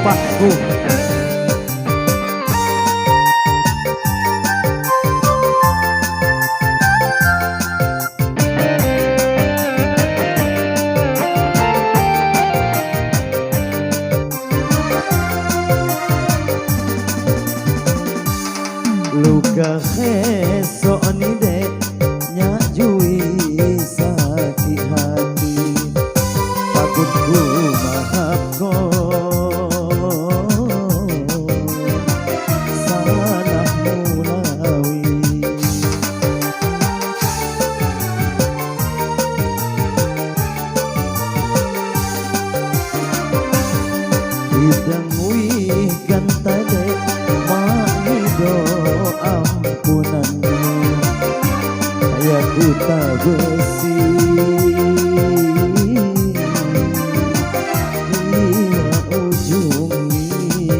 bapakku. Luka khesok ni dek nyajui sakit hati pakutku maaf ko salah mulawi idangui ganta dek manido ampunanmu ayahku tak bersih hingga ujung ini.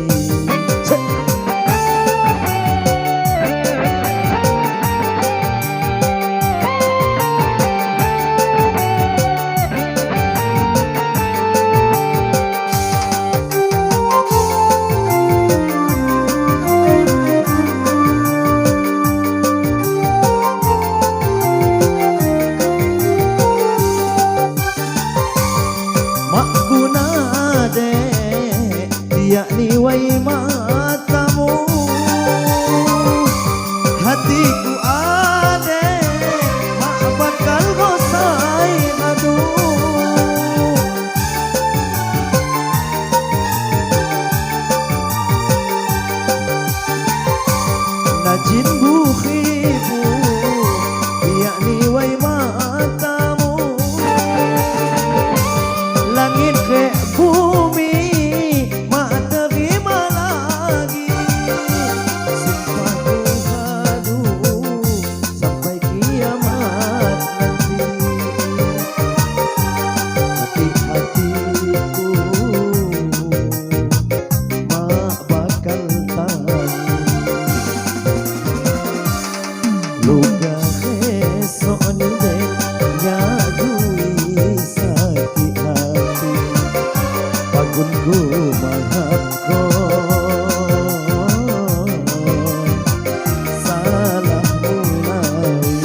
Yakni wai matamu hatiku ade mak bakal gosai madu najin bukhibu yakni wai matamu langit ke bumi luka khesok ni dek nyajui sakit hati pagunku maaf ko salah mulawi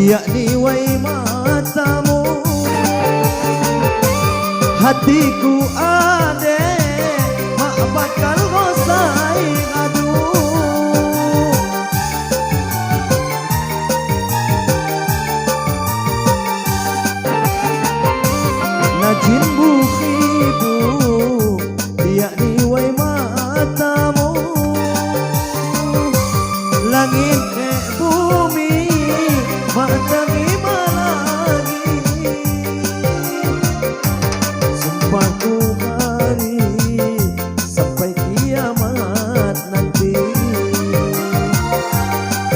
yakni wai matamu hatiku ade mak bakal gosai adu najin bukhibu yakni wai matamu langit ke bumi mak terima lagi sumpah ku hari sampai kiamat nanti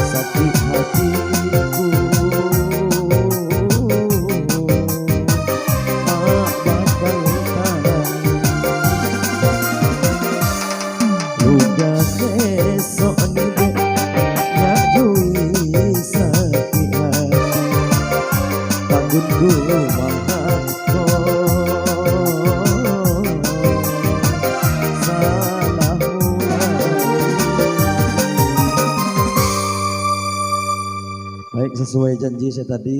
sakit hatiku mak bakal tahan luka khesok ni dek nyajui sakit hati pagunku maaf ko salah mulawi. Baik, sesuai janji saya tadi.